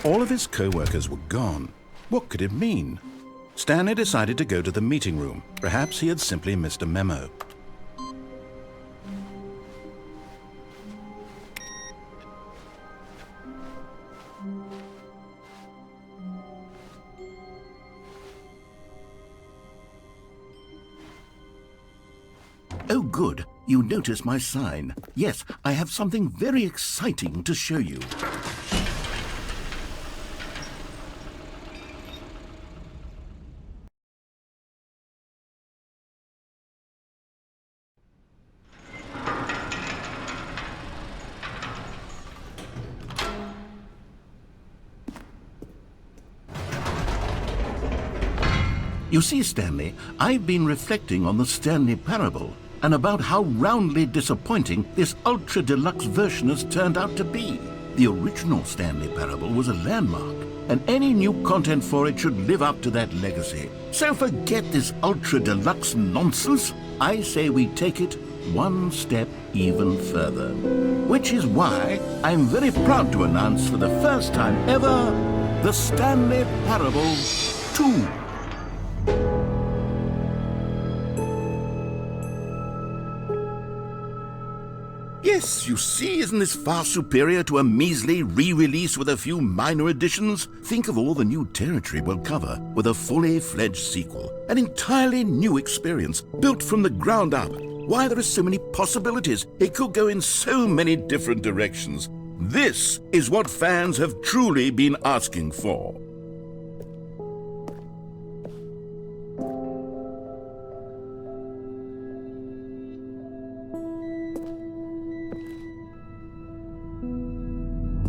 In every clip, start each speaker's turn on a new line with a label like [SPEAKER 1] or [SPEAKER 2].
[SPEAKER 1] All of his co-workers were gone. What could it mean? Stanley decided to go to the meeting room. Perhaps he had simply missed a memo.
[SPEAKER 2] Oh, good. You notice my sign. Yes, I have something very exciting to show you. You see, Stanley, I've been reflecting on the Stanley parable and about how roundly disappointing this ultra deluxe version has turned out to be. The original Stanley parable was a landmark, and any new content for it should live up to that legacy. So forget this ultra deluxe nonsense. I say we take it one step even further. Which is why I'm very proud to announce for the first time ever, the Stanley Parable 2. Yes, you see, isn't this far superior to a measly re-release with a few minor additions? Think of all the new territory we'll cover with a fully fledged sequel. An entirely new experience, built from the ground up. Why, there are so many possibilities. It could go in so many different directions. This is what fans have truly been asking for.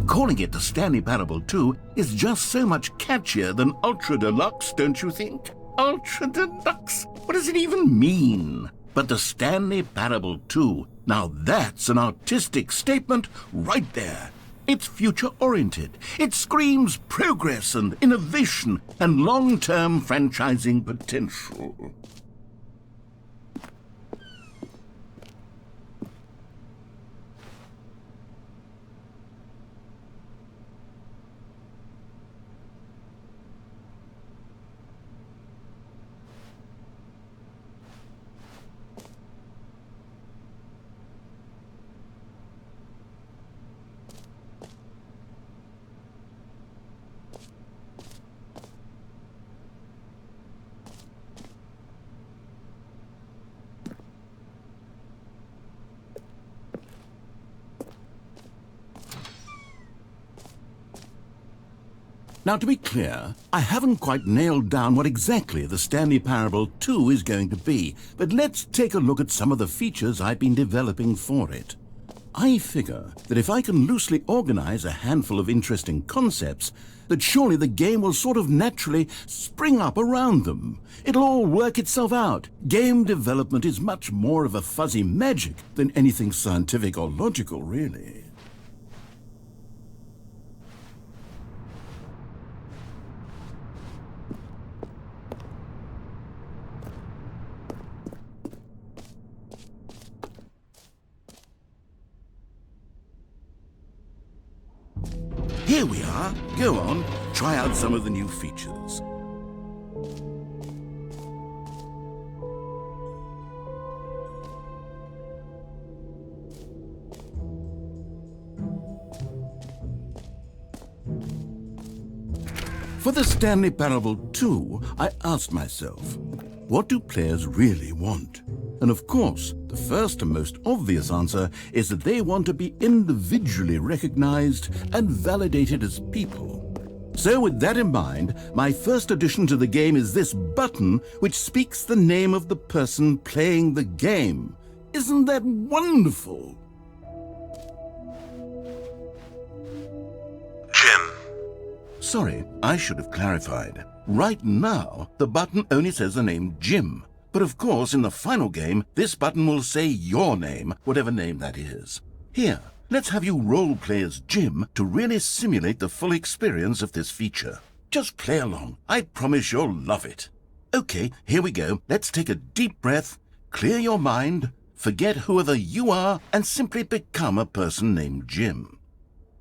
[SPEAKER 2] Calling it the Stanley Parable 2 is just so much catchier than Ultra Deluxe, don't you think? Ultra Deluxe? What does it even mean? But the Stanley Parable 2, now that's an artistic statement right there. It's future-oriented. It screams progress and innovation and long-term franchising potential. Now, to be clear, I haven't quite nailed down what exactly the Stanley Parable 2 is going to be, but let's take a look at some of the features I've been developing for it. I figure that if I can loosely organize a handful of interesting concepts, that surely the game will sort of naturally spring up around them. It'll all work itself out. Game development is much more of a fuzzy magic than anything scientific or logical, really. Here we are. Go on, try out some of the new features. For the Stanley Parable 2, I asked myself, what do players really want? And of course, the first and most obvious answer is that they want to be individually recognized and validated as people. So with that in mind, my first addition to the game is this button which speaks the name of the person playing the game. Isn't that wonderful?
[SPEAKER 3] Jim.
[SPEAKER 2] Sorry, I should have clarified. Right now, the button only says the name Jim. But of course, in the final game, this button will say your name, whatever name that is. Here, let's have you role-play as Jim to really simulate the full experience of this feature. Just play along. I promise you'll love it. Okay, here we go. Let's take a deep breath, clear your mind, forget whoever you are, and simply become a person named Jim.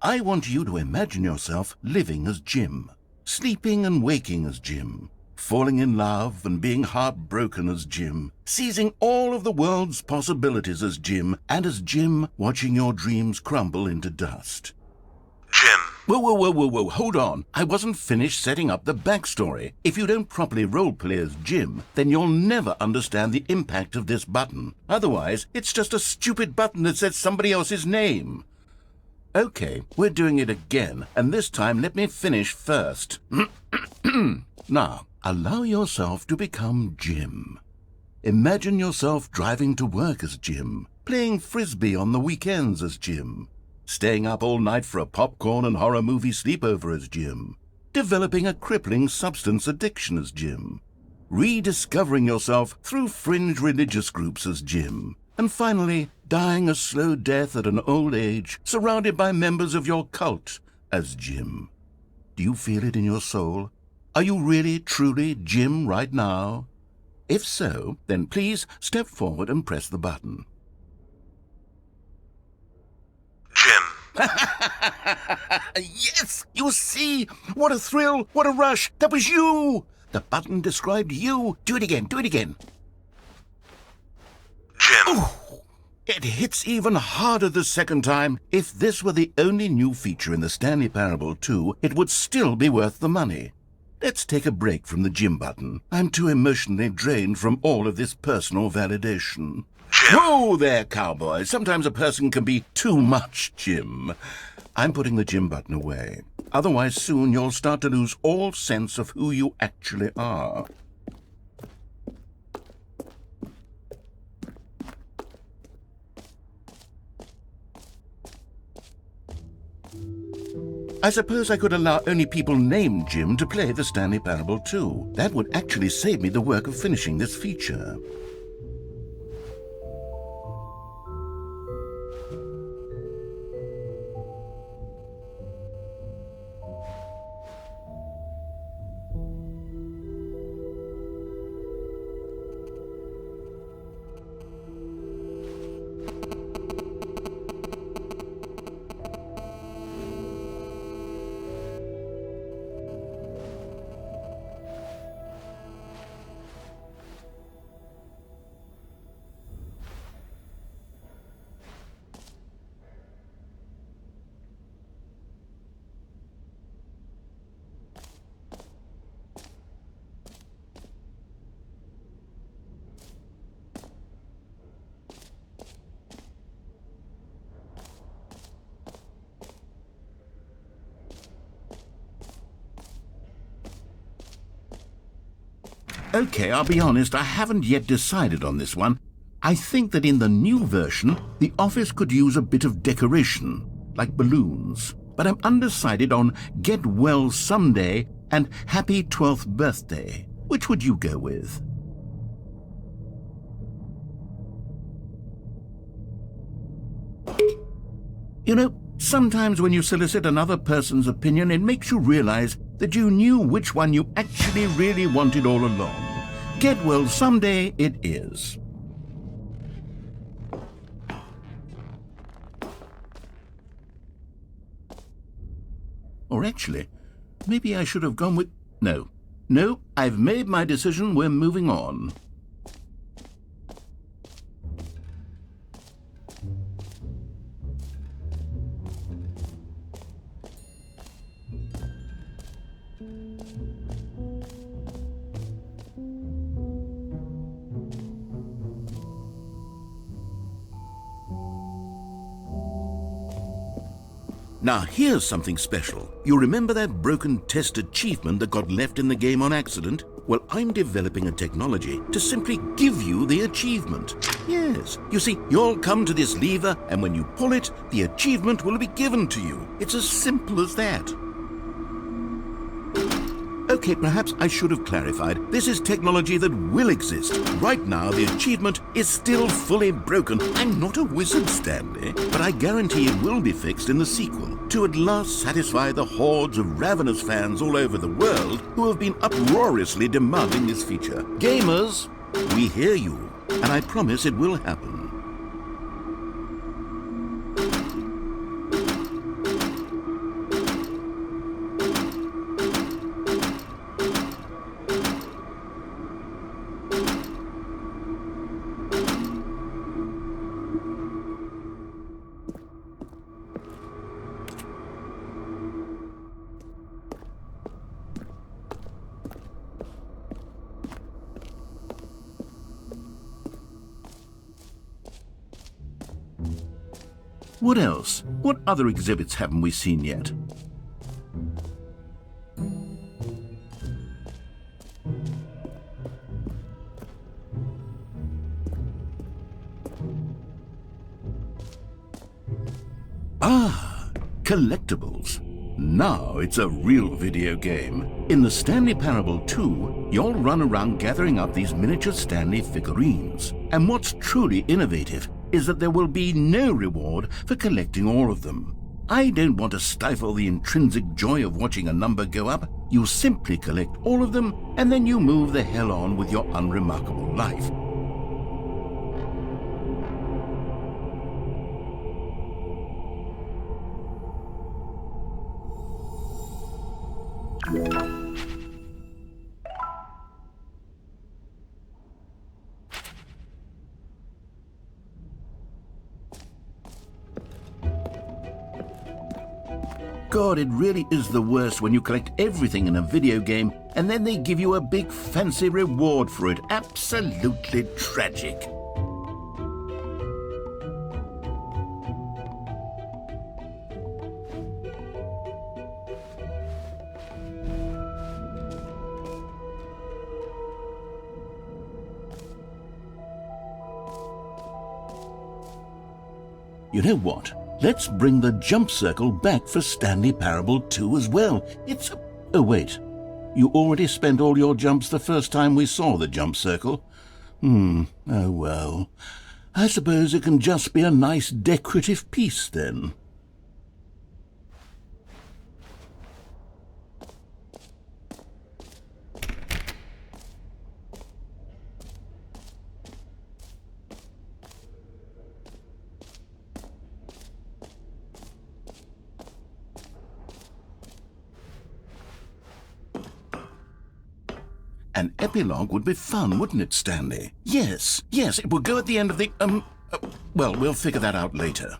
[SPEAKER 2] I want you to imagine yourself living as Jim, sleeping and waking as Jim, falling in love and being heartbroken as Jim, seizing all of the world's possibilities as Jim, and as Jim watching your dreams crumble into dust.
[SPEAKER 3] Jim.
[SPEAKER 2] Whoa, hold on. I wasn't finished setting up the backstory. If you don't properly roleplay as Jim, then you'll never understand the impact of this button. Otherwise, it's just a stupid button that says somebody else's name. Okay, we're doing it again, and this time let me finish first. Now, allow yourself to become Jim. Imagine yourself driving to work as Jim, playing frisbee on the weekends as Jim, staying up all night for a popcorn and horror movie sleepover as Jim, developing a crippling substance addiction as Jim, rediscovering yourself through fringe religious groups as Jim, and finally dying a slow death at an old age, surrounded by members of your cult as Jim. Do you feel it in your soul? Are you really, truly Jim right now? If so, then please step forward and press the button.
[SPEAKER 3] Jim.
[SPEAKER 2] Yes! You see? What a thrill! What a rush! That was you! The button described you. Do it again.
[SPEAKER 3] Jim.
[SPEAKER 2] Oh, it hits even harder the second time. If this were the only new feature in the Stanley Parable 2, it would still be worth the money. Let's take a break from the Jim button. I'm too emotionally drained from all of this personal validation.
[SPEAKER 3] Jim.
[SPEAKER 2] Whoa there, cowboy. Sometimes a person can be too much Jim. I'm putting the Jim button away. Otherwise, soon you'll start to lose all sense of who you actually are. I suppose I could allow only people named Jim to play the Stanley Parable 2. That would actually save me the work of finishing this feature. Okay, I'll be honest, I haven't yet decided on this one. I think that in the new version, the office could use a bit of decoration, like balloons. But I'm undecided on Get Well Someday and Happy 12th Birthday. Which would you go with? You know, sometimes when you solicit another person's opinion, it makes you realize that you knew which one you actually really wanted all along. Get Well Someday it is. Or actually, maybe I should have gone with... No, I've made my decision, we're moving on. Now, here's something special. You remember that broken test achievement that got left in the game on accident? Well, I'm developing a technology to simply give you the achievement. Yes, you see, you'll come to this lever, and when you pull it, the achievement will be given to you. It's as simple as that. Okay, perhaps I should have clarified. This is technology that will exist. Right now, the achievement is still fully broken. I'm not a wizard, Stanley, but I guarantee it will be fixed in the sequel to at last satisfy the hordes of ravenous fans all over the world who have been uproariously demanding this feature. Gamers, we hear you, and I promise it will happen. What else? What other exhibits haven't we seen yet? Ah, collectibles. Now it's a real video game. In the Stanley Parable 2, you'll run around gathering up these miniature Stanley figurines. And what's truly innovative is that there will be no reward for collecting all of them. I don't want to stifle the intrinsic joy of watching a number go up. You simply collect all of them, and then you move the hell on with your unremarkable life. God, it really is the worst when you collect everything in a video game and then they give you a big fancy reward for it. Absolutely tragic. You know what? Let's bring the jump circle back for Stanley Parable 2 as well. Oh wait, you already spent all your jumps the first time we saw the jump circle? Oh well. I suppose it can just be a nice decorative piece then. An epilogue would be fun, wouldn't it, Stanley? Yes, it would go at the end of the, well, we'll figure that out later.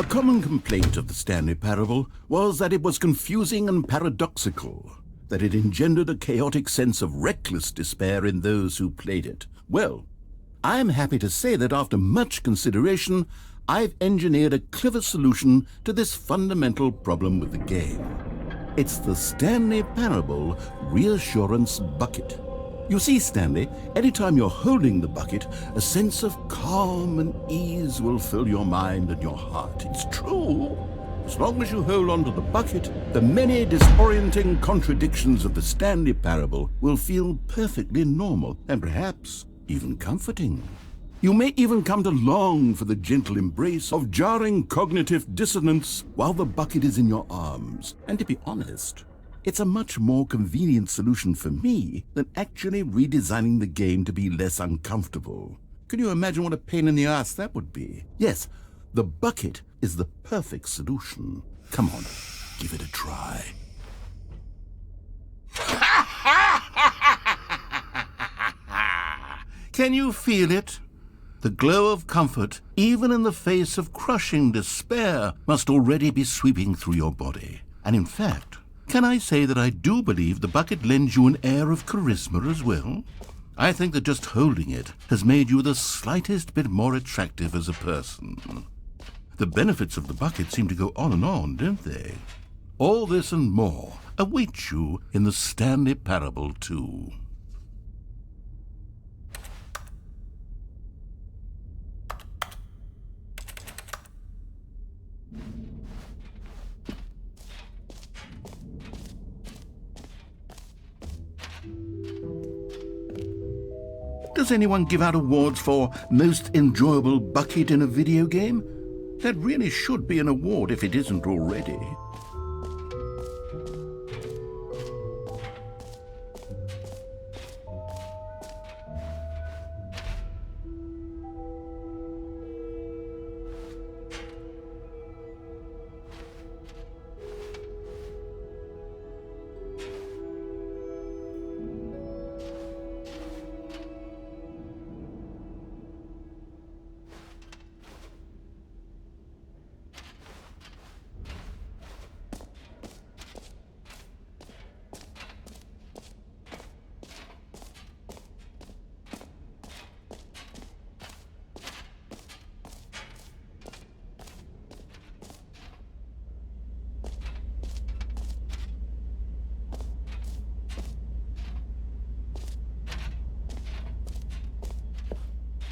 [SPEAKER 2] A common complaint of the Stanley Parable was that it was confusing and paradoxical, that it engendered a chaotic sense of reckless despair in those who played it. Well, I am happy to say that after much consideration, I've engineered a clever solution to this fundamental problem with the game. It's the Stanley Parable Reassurance Bucket. You see, Stanley, anytime you're holding the bucket, a sense of calm and ease will fill your mind and your heart. It's true. As long as you hold on to the bucket, the many disorienting contradictions of the Stanley Parable will feel perfectly normal and perhaps even comforting. You may even come to long for the gentle embrace of jarring cognitive dissonance while the bucket is in your arms. And to be honest, it's a much more convenient solution for me than actually redesigning the game to be less uncomfortable. Can you imagine what a pain in the ass that would be? Yes, the bucket is the perfect solution. Come on, give it a try. Can you feel it? The glow of comfort, even in the face of crushing despair, must already be sweeping through your body. And in fact, can I say that I do believe the bucket lends you an air of charisma as well? I think that just holding it has made you the slightest bit more attractive as a person. The benefits of the bucket seem to go on, don't they? All this and more await you in the Stanley Parable 2. does anyone give out awards for most enjoyable bucket in a video game? That really should be an award if it isn't already.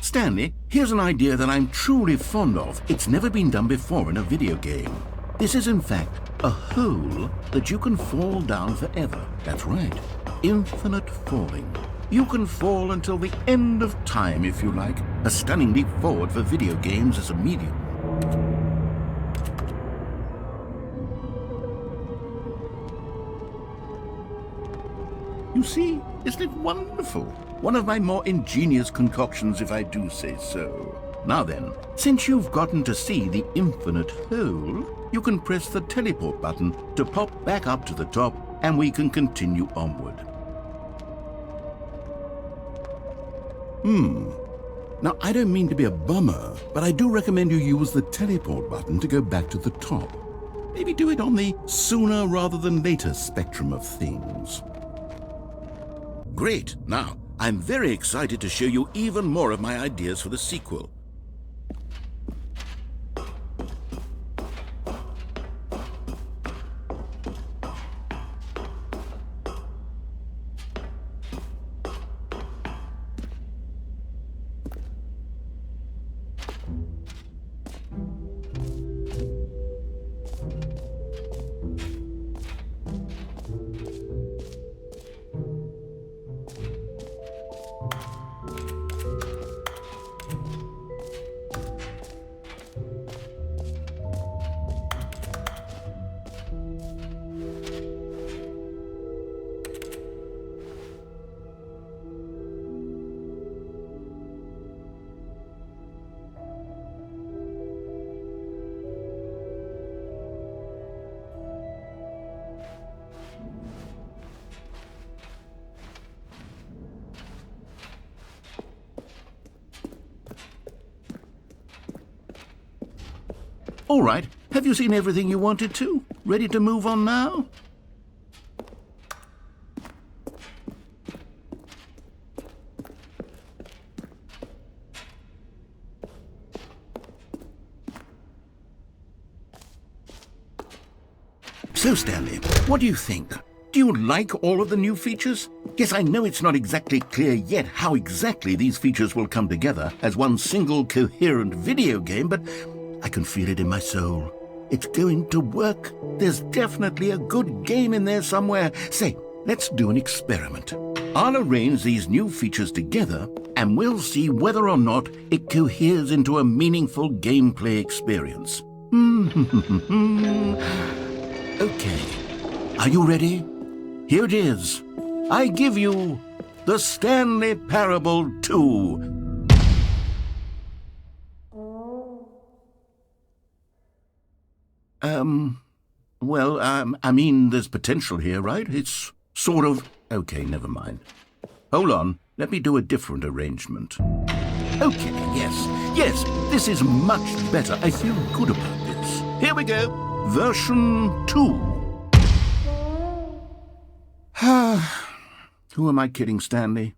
[SPEAKER 2] Stanley, here's an idea that I'm truly fond of. It's never been done before in a video game. This is, in fact, a hole that you can fall down forever. That's right. Infinite falling. You can fall until the end of time, if you like. A stunning leap forward for video games as a medium. You see, isn't it wonderful? One of my more ingenious concoctions, if I do say so. Now then, since you've gotten to see the infinite hole, you can press the teleport button to pop back up to the top, and we can continue onward. Now, I don't mean to be a bummer, but I do recommend you use the teleport button to go back to the top. Maybe do it on the sooner rather than later spectrum of things. Great! Now, I'm very excited to show you even more of my ideas for the sequel. All right, have you seen everything you wanted to? Ready to move on now? So, Stanley, what do you think? Do you like all of the new features? Yes, I know it's not exactly clear yet how exactly these features will come together as one single coherent video game, but I can feel it in my soul. It's going to work. There's definitely a good game in there somewhere. Say, let's do an experiment. I'll arrange these new features together, and we'll see whether or not it coheres into a meaningful gameplay experience. Okay. Are you ready? Here it is. I give you the Stanley Parable 2. I mean, there's potential here, right? It's sort of... Okay, never mind. Hold on, let me do a different arrangement. Okay, yes, this is much better. I feel good about this. Here we go, version 2. Who am I kidding, Stanley?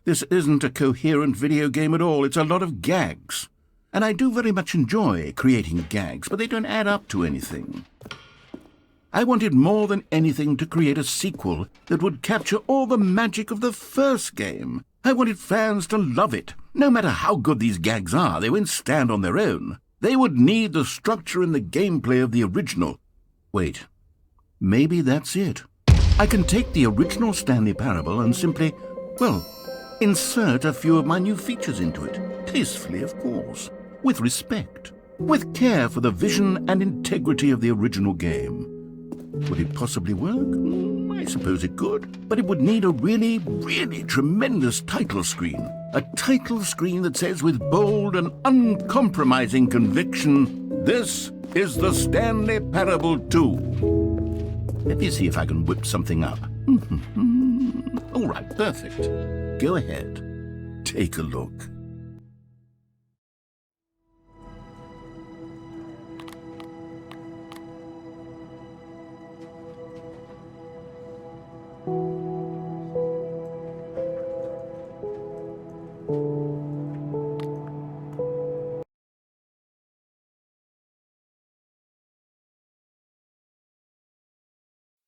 [SPEAKER 2] This isn't a coherent video game at all. It's a lot of gags. And I do very much enjoy creating gags, but they don't add up to anything. I wanted more than anything to create a sequel that would capture all the magic of the first game. I wanted fans to love it. No matter how good these gags are, they won't stand on their own. They would need the structure and the gameplay of the original. Wait, maybe that's it. I can take the original Stanley Parable and simply, well, Insert a few of my new features into it, tastefully of course, with respect, with care for the vision and integrity of the original game. Would it possibly work? I suppose it could, but it would need a really, really tremendous title screen. A title screen that says with bold and uncompromising conviction, "This is the Stanley Parable 2." Let me see if I can whip something up. All right, perfect. Go ahead. Take a look.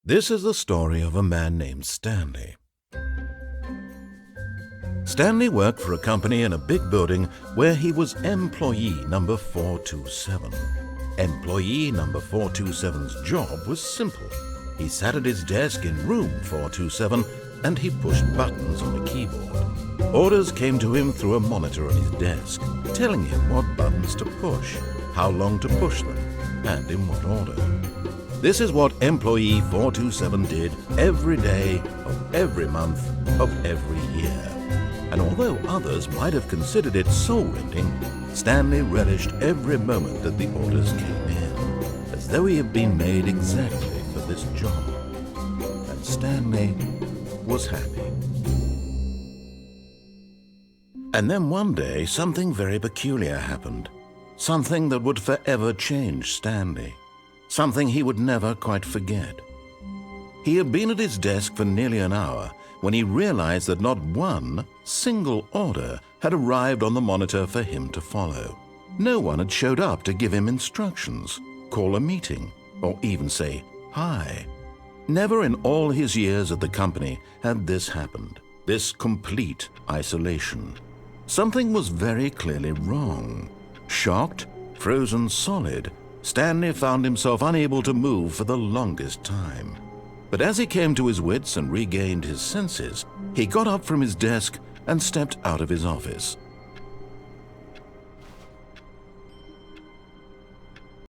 [SPEAKER 1] This is the story of a man named Stanley. Stanley worked for a company in a big building where he was employee number 427. Employee number 427's job was simple. He sat at his desk in room 427 and he pushed buttons on a keyboard. Orders came to him through a monitor on his desk, telling him what buttons to push, how long to push them, and in what order. This is what employee 427 did every day of every month of every year. And although others might have considered it soul-rending, Stanley relished every moment that the orders came in, as though he had been made exactly for this job. And Stanley was happy. And then one day, something very peculiar happened. Something that would forever change Stanley. Something he would never quite forget. He had been at his desk for nearly an hour when he realized that not one single order had arrived on the monitor for him to follow. No one had showed up to give him instructions, call a meeting, or even say hi. Never in all his years at the company had this happened, this complete isolation. Something was very clearly wrong. Shocked, frozen solid, Stanley found himself unable to move for the longest time. But as he came to his wits and regained his senses, he got up from his desk and stepped out of his office.